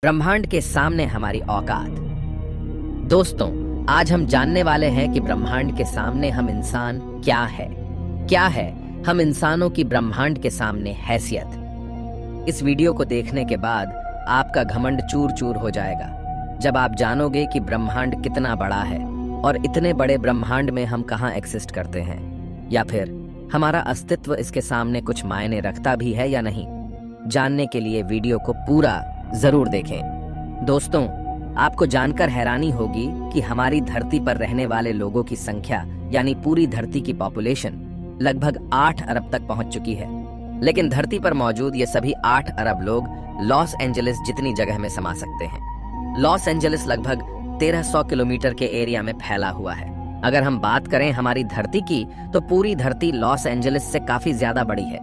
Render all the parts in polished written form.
ब्रह्मांड के सामने हमारी औकात। दोस्तों, आज हम जानने वाले हैं कि ब्रह्मांड के सामने हम इंसान क्या है हम इंसानों की ब्रह्मांड के सामने हैसियत। इस वीडियो को देखने के बाद आपका घमंड चूर चूर हो जाएगा जब आप जानोगे कि ब्रह्मांड कितना बड़ा है और इतने बड़े ब्रह्मांड में हम कहाँ एग्जिस्ट करते हैं, या फिर हमारा अस्तित्व इसके सामने कुछ मायने रखता भी है या नहीं। जानने के लिए वीडियो को पूरा जरूर देखें। दोस्तों, आपको जानकर हैरानी होगी कि हमारी धरती पर रहने वाले लोगों की संख्या यानी पूरी धरती की पॉपुलेशन लगभग 8 अरब तक पहुंच चुकी है। लेकिन धरती पर मौजूद ये सभी 8 अरब लोग लॉस एंजलिस जितनी जगह में समा सकते हैं। लॉस एंजलिस लगभग 1300 किलोमीटर के एरिया में फैला हुआ है। अगर हम बात करें हमारी धरती की, तो पूरी धरती लॉस एंजलिस से काफी ज्यादा बड़ी है।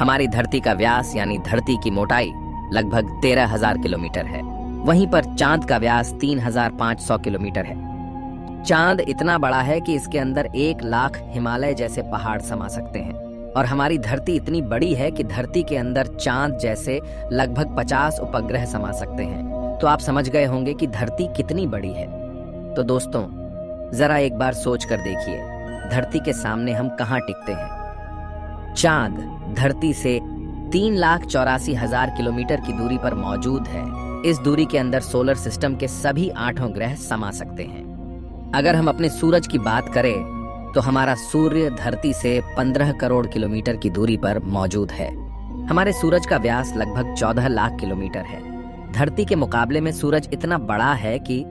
हमारी धरती का व्यास यानी धरती की मोटाई लगभग 13,000 किलोमीटर है। वहीं पर चांद का व्यास 3,500 किलोमीटर है। चांद इतना बड़ा है कि इसके अंदर 1 लाख हिमालय जैसे पहाड़ समा सकते हैं। और हमारी धरती इतनी बड़ी है कि धरती के अंदर चांद जैसे लगभग 50 उपग्रह समा सकते हैं। तो आप समझ गए होंगे कि धरती कितनी बड़ी है। तो दोस्तों, जरा एक बार सोच कर देखिए, धरती के सामने हम कहाँ टिकते हैं। चांद धरती से 3,84,000 किलोमीटर की दूरी पर मौजूद है। इस दूरी के अंदर सोलर सिस्टम के सभी 8 ग्रह समा सकते हैं। अगर हम अपने सूरज की बात करें तो हमारा सूर्य धरती से 15 करोड़ किलोमीटर की दूरी पर मौजूद है। हमारे सूरज का व्यास लगभग 14 लाख किलोमीटर है। धरती के मुकाबले में सूरज इतना बड़ा है कि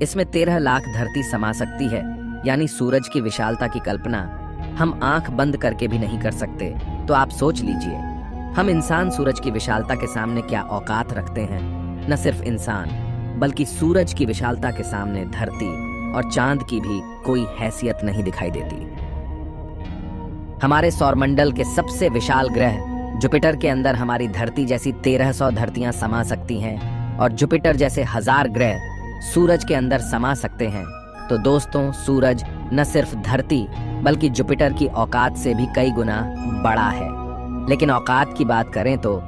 इसमें 13 लाख धरती समा सकती है। यानी सूरज की विशालता की कल्पना हम आंख बंद करके भी नहीं कर सकते। तो आप सोच लीजिए, हम इंसान सूरज की विशालता के सामने क्या औकात रखते हैं। न सिर्फ इंसान बल्कि सूरज की विशालता के सामने धरती और चांद की भी कोई हैसियत नहीं दिखाई देती। हमारे सौरमंडल के सबसे विशाल ग्रह जुपिटर के अंदर हमारी धरती जैसी 1300 धरतियां समा सकती हैं और जुपिटर जैसे 1000 ग्रह सूरज के अंदर समा सकते हैं। तो दोस्तों, सूरज न सिर्फ धरती बल्कि जुपिटर की औकात से भी कई गुना बड़ा है। लेकिन औकात की बात करें तो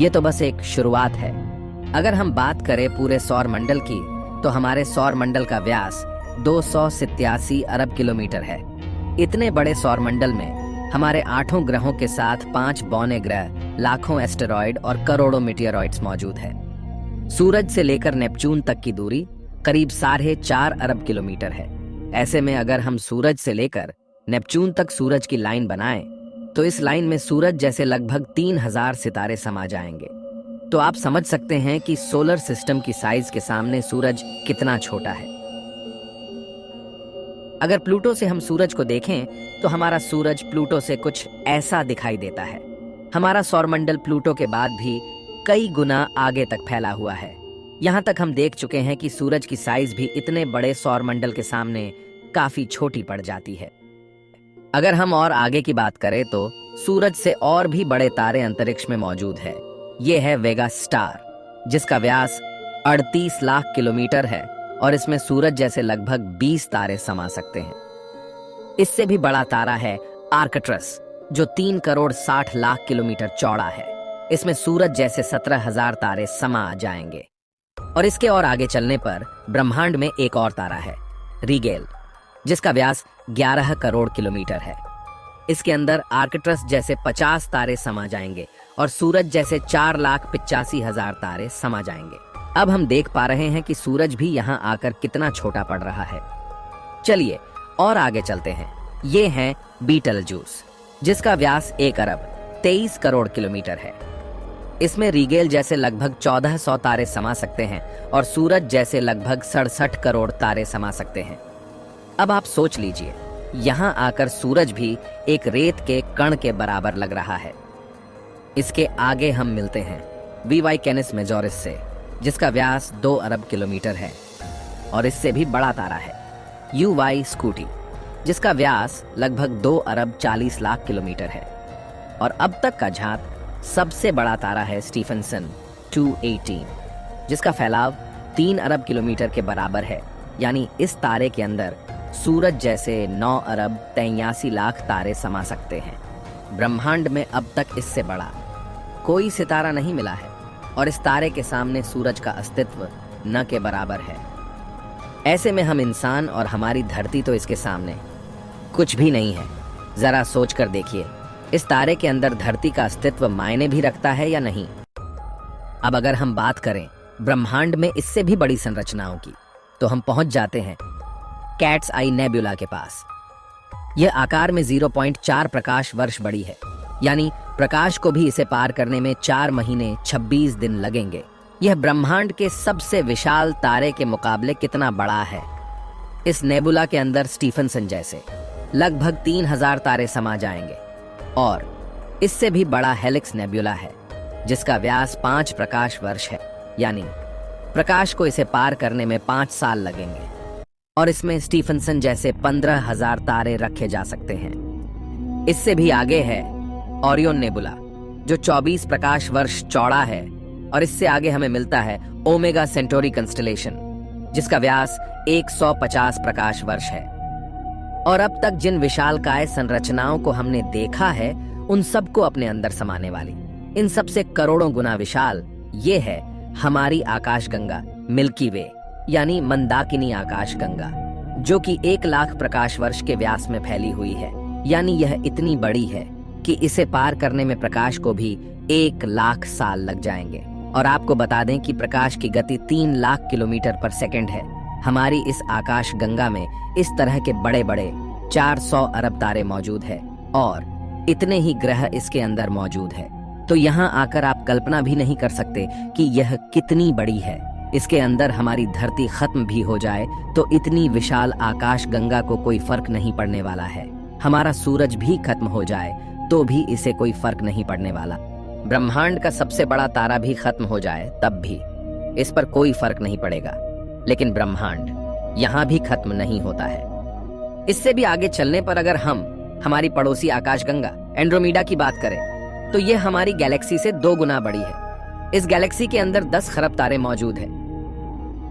ये तो बस एक शुरुआत है। अगर हम बात करें पूरे सौर मंडल की, तो हमारे सौर मंडल का व्यास 287 अरब किलोमीटर है। इतने बड़े सौर मंडल में हमारे 8 ग्रहों के साथ 5 बौने ग्रह, लाखों एस्टेरॉयड और करोड़ों मीटियोरॉइड्स मौजूद है। सूरज से लेकर नेपच्यून तक की दूरी करीब 4.5 अरब किलोमीटर है। ऐसे में अगर हम सूरज से लेकर नेपच्यून तक सूरज की लाइन बनाएं, तो इस लाइन में सूरज जैसे लगभग 3000 सितारे समा जाएंगे। तो आप समझ सकते हैं कि सोलर सिस्टम की साइज के सामने सूरज कितना छोटा है। अगर प्लूटो से हम सूरज को देखें तो हमारा सूरज प्लूटो से कुछ ऐसा दिखाई देता है। हमारा सौरमंडल प्लूटो के बाद भी कई गुना आगे तक फैला हुआ है। यहाँ तक हम देख चुके हैं कि सूरज की साइज भी इतने बड़े सौरमंडल के सामने काफी छोटी पड़ जाती है। अगर हम और आगे की बात करें तो सूरज से और भी बड़े तारे अंतरिक्ष में मौजूद है। ये है वेगा स्टार, जिसका व्यास 38 लाख किलोमीटर है और इसमें सूरज जैसे लगभग 20 तारे समा सकते हैं। इससे भी बड़ा तारा है आर्कट्रस, जो 3 करोड़ 60 लाख किलोमीटर चौड़ा है। इसमें सूरज जैसे 17,000 तारे समा जाएंगे। और इसके और आगे चलने पर ब्रह्मांड में एक और तारा है, रीगेल, जिसका व्यास 11 करोड़ किलोमीटर है। इसके अंदर आर्कट्रस जैसे 50 तारे समा जाएंगे और सूरज जैसे 4,85,000 तारे समा जाएंगे। अब हम देख पा रहे हैं कि सूरज भी यहाँ आकर कितना छोटा पड़ रहा है। चलिए और आगे चलते हैं। ये है बीटलजूस, जिसका व्यास 1 अरब 23 करोड़ किलोमीटर है। इसमें रीगेल जैसे लगभग 1400 तारे समा सकते हैं और सूरज जैसे लगभग 67 करोड़ तारे समा सकते हैं। अब आप सोच लीजिए, यहाँ आकर सूरज भी एक रेत के कण के बराबर लग रहा है। इसके आगे हम मिलते हैं वीवाई कैनिस मेजोरिस से, जिसका व्यास 2 अरब किलोमीटर है और इससे भी बड़ा तारा है यूवाई स्कूटी, जिसका व्यास लगभग 2 अरब 40 लाख किलोमीटर है। और अब तक का झांक सबसे बड़ा तारा है स्टीफनसन 218, जिसका फैलाव 3 अरब किलोमीटर के बराबर है। यानी इस तारे के अंदर सूरज जैसे 9 अरब 83 लाख तारे समा सकते हैं। ब्रह्मांड में अब तक इससे बड़ा कोई सितारा नहीं मिला है। और इस तारे के सामने सूरज का अस्तित्व न के बराबर है। ऐसे में हम इंसान और हमारी धरती तो इसके सामने कुछ भी नहीं है। जरा सोच कर देखिए, इस तारे के अंदर धरती का अस्तित्व मायने भी रखता है या नहीं। अब अगर हम बात करें ब्रह्मांड में इससे भी बड़ी संरचनाओं की, तो हम पहुंच जाते हैं कैट्स आई नेबुला के पास। यह आकार में 0.4 प्रकाश वर्ष बड़ी है, यानी प्रकाश को भी इसे पार करने में 4 महीने 26 दिन लगेंगे। यह ब्रह्मांड के सबसे विशाल तारे के मुकाबले कितना बड़ा है। इस नेबुला के अंदर स्टीफनसन जैसे लगभग 3000 तारे समा जाएंगे, और इससे भी बड़ा हेलिक्स नेबुला है जिसका व्यास 5 प्रकाश वर्ष है, यानी प्रकाश को इसे पार करने में 5 साल लगेंगे। और इसमें स्टीफनसन जैसे 15,000 तारे रखे जा सकते हैं। इससे भी आगे है ओरियन नेबुला, जो 24 प्रकाश वर्ष चौड़ा है, और इससे आगे हमें मिलता है ओमेगा सेंटोरी कंस्टलेशन, जिसका व्यास 150 प्रकाश वर्ष है। और अब तक जिन विशालकाय संरचनाओं को हमने देखा है, उन सबको अपने अंदर समाने वाली, इन सबसे करोड़ों गुना विशाल ये है हमारी आकाशगंगा मिल्की वे, यानी मंदाकिनी आकाशगंगा, जो कि 1 लाख प्रकाश वर्ष के व्यास में फैली हुई है। यानी यह इतनी बड़ी है कि इसे पार करने में प्रकाश को भी 1 लाख साल लग जाएंगे। और आपको बता दें कि प्रकाश की गति 3 लाख किलोमीटर पर सेकंड है। हमारी इस आकाश गंगा में इस तरह के बड़े बड़े 400 अरब तारे मौजूद है, और इतने ही ग्रह इसके अंदर मौजूद है। तो यहाँ आकर आप कल्पना भी नहीं कर सकते कि यह कितनी बड़ी है। इसके अंदर हमारी धरती खत्म भी हो जाए तो इतनी विशाल आकाश गंगा को कोई फर्क नहीं पड़ने वाला है। हमारा सूरज भी खत्म हो जाए तो भी इसे कोई फर्क नहीं पड़ने वाला। ब्रह्मांड का सबसे बड़ा तारा भी खत्म हो जाए तब भी इस पर कोई फर्क नहीं पड़ेगा। लेकिन ब्रह्मांड यहाँ भी खत्म नहीं होता है। इससे भी आगे चलने पर अगर हम हमारी पड़ोसी आकाशगंगा एंड्रोमेडा की बात करें, तो यह हमारी गैलेक्सी से 2 गुना बड़ी है। इस गैलेक्सी के अंदर 10 खरब तारे मौजूद हैं।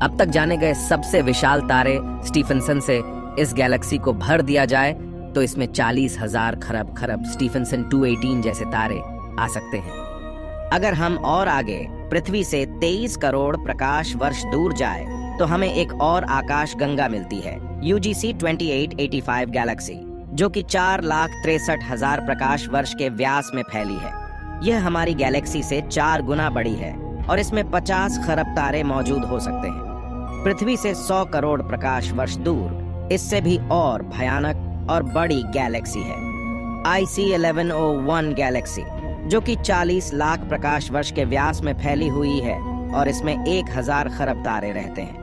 अब तक जाने गए सबसे विशाल तारे स्टीफनसन से इस गैलेक्सी को भर दिया जाए तो इसमें 40,000 खरब स्टीफनसन 218 जैसे तारे आ सकते हैं। अगर हम और आगे पृथ्वी से 23 करोड़ प्रकाश वर्ष दूर जाए तो हमें एक और आकाश गंगा मिलती है, UGC 2885 गैलेक्सी, जो कि 4,63,000 प्रकाश वर्ष के व्यास में फैली है। यह हमारी गैलेक्सी से 4 गुना बड़ी है और इसमें 50 खरब तारे मौजूद हो सकते हैं। पृथ्वी से 100 करोड़ प्रकाश वर्ष दूर इससे भी और भयानक और बड़ी गैलेक्सी है, IC 1101 गैलेक्सी, जो कि 40 लाख प्रकाश वर्ष के व्यास में फैली हुई है और इसमें 1000 खरब तारे रहते हैं।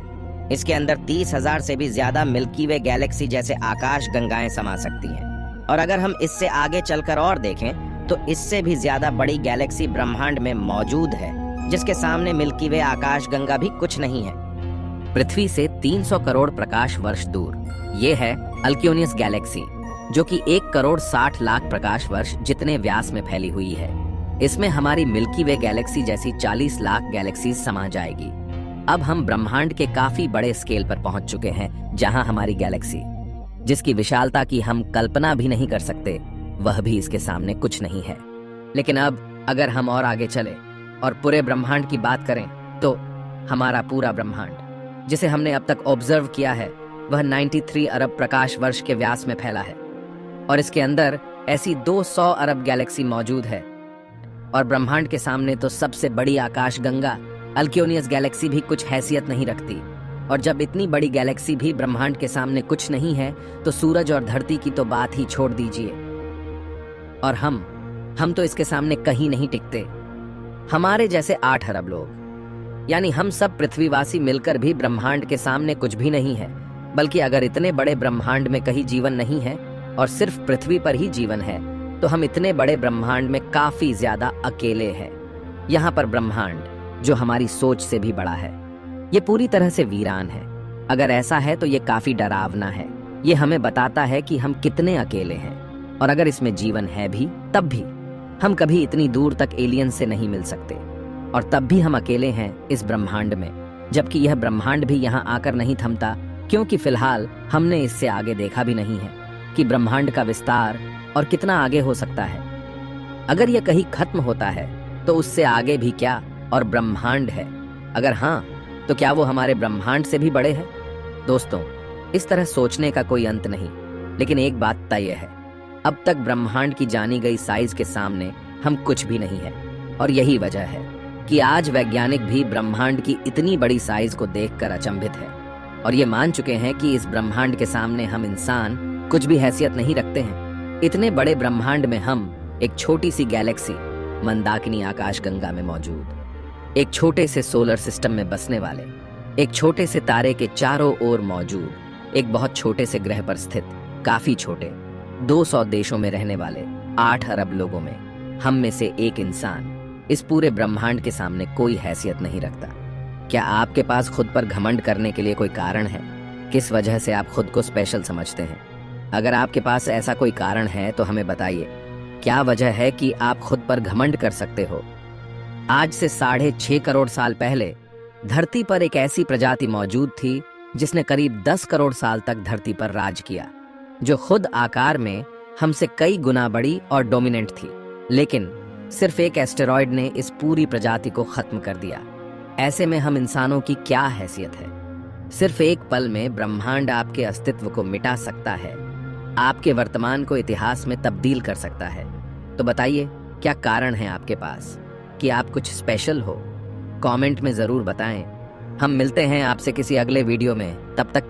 इसके अंदर 30,000 से भी ज्यादा मिल्की वे गैलेक्सी जैसे आकाश गंगाएं समा सकती हैं। और अगर हम इससे आगे चलकर और देखें तो इससे भी ज्यादा बड़ी गैलेक्सी ब्रह्मांड में मौजूद है, जिसके सामने मिल्की वे आकाश गंगा भी कुछ नहीं है। पृथ्वी से 300 करोड़ प्रकाश वर्ष दूर ये है अल्क्योनियस गैलेक्सी, जो कि 1 करोड़ 60 लाख प्रकाश वर्ष जितने व्यास में फैली हुई है। इसमें हमारी मिल्की वे गैलेक्सी जैसी 40 लाख गैलेक्सी समा जाएगी। अब हम ब्रह्मांड के काफी बड़े स्केल पर पहुंच चुके हैं, जहां हमारी गैलेक्सी, जिसकी विशालता की हम कल्पना भी नहीं कर सकते, वह भी इसके सामने कुछ नहीं है। लेकिन अब अगर हम और आगे चले और पूरे ब्रह्मांड की बात करें, तो हमारा पूरा ब्रह्मांड, जिसे हमने अब तक ऑब्जर्व किया है, वह 93 अरब प्रकाश वर्ष के व्यास में फैला है। और इसके अंदर ऐसी 200 अरब गैलेक्सी मौजूद है। और ब्रह्मांड के सामने तो सबसे बड़ी आकाश गंगा अल्क्योनियस गैलेक्सी भी कुछ हैसियत नहीं रखती। और जब इतनी बड़ी गैलेक्सी भी ब्रह्मांड के सामने कुछ नहीं है, तो सूरज और धरती की तो बात ही छोड़ दीजिए। और हम तो इसके सामने कहीं नहीं टिकते। हमारे जैसे 8 अरब लोग, यानी हम सब पृथ्वीवासी मिलकर भी ब्रह्मांड के सामने कुछ भी नहीं है। बल्कि अगर इतने बड़े ब्रह्मांड में कहीं जीवन नहीं है और सिर्फ पृथ्वी पर ही जीवन है, तो हम इतने बड़े ब्रह्मांड में काफी ज्यादा अकेले हैं। यहाँ पर ब्रह्मांड, जो हमारी सोच से भी बड़ा है, ये पूरी तरह से वीरान है। अगर ऐसा है तो ये काफी डरावना है। ये हमें बताता है कि हम कितने अकेले हैं। और अगर इसमें जीवन है भी, तब भी हम कभी इतनी दूर तक एलियन से नहीं मिल सकते। और तब भी हम अकेले हैं इस ब्रह्मांड में, जबकि यह ब्रह्मांड भी यहाँ आकर नहीं थमता, क्योंकि फिलहाल हमने इससे आगे देखा भी नहीं है कि ब्रह्मांड का विस्तार और कितना आगे हो सकता है। अगर यह कहीं खत्म होता है तो उससे आगे भी क्या, और ब्रह्मांड है? अगर हाँ, तो क्या वो हमारे ब्रह्मांड से भी बड़े हैं? दोस्तों, इस तरह सोचने का कोई अंत नहीं, लेकिन एक बात तय है, अब तक ब्रह्मांड की जानी गई साइज के सामने हम कुछ भी नहीं है। और यही वजह है कि आज वैज्ञानिक भी ब्रह्मांड की इतनी बड़ी साइज को देखकर अचंभित है और ये मान चुके हैं कि इस ब्रह्मांड के सामने हम इंसान कुछ भी हैसियत नहीं रखते हैं। इतने बड़े ब्रह्मांड में हम एक छोटी सी गैलेक्सी मंदाकिनी आकाशगंगा में मौजूद, एक छोटे से सोलर सिस्टम में बसने वाले, एक छोटे से तारे के चारों ओर मौजूद, एक बहुत छोटे से ग्रह पर स्थित, काफी छोटे 200 देशों में रहने वाले 8 अरब लोगों में हम में से एक इंसान इस पूरे ब्रह्मांड के सामने कोई हैसियत नहीं रखता। क्या आपके पास खुद पर घमंड करने के लिए कोई कारण है? किस वजह से आप खुद को स्पेशल समझते हैं? अगर आपके पास ऐसा कोई कारण है तो हमें बताइए, क्या वजह है कि आप खुद पर घमंड कर सकते हो? आज से 6.5 करोड़ साल पहले धरती पर एक ऐसी प्रजाति मौजूद थी जिसने करीब 10 करोड़ साल तक धरती पर राज किया, जो खुद आकार में हमसे कई गुना बड़ी और डोमिनेंट थी। लेकिन सिर्फ एक एस्टेरॉयड ने इस पूरी प्रजाति को खत्म कर दिया। ऐसे में हम इंसानों की क्या हैसियत है? सिर्फ एक पल में ब्रह्मांड आपके अस्तित्व को मिटा सकता है, आपके वर्तमान को इतिहास में तब्दील कर सकता है। तो बताइए, क्या कारण है आपके पास कि आप कुछ स्पेशल हो? कमेंट में जरूर बताएं। हम मिलते हैं आपसे किसी अगले वीडियो में, तब तक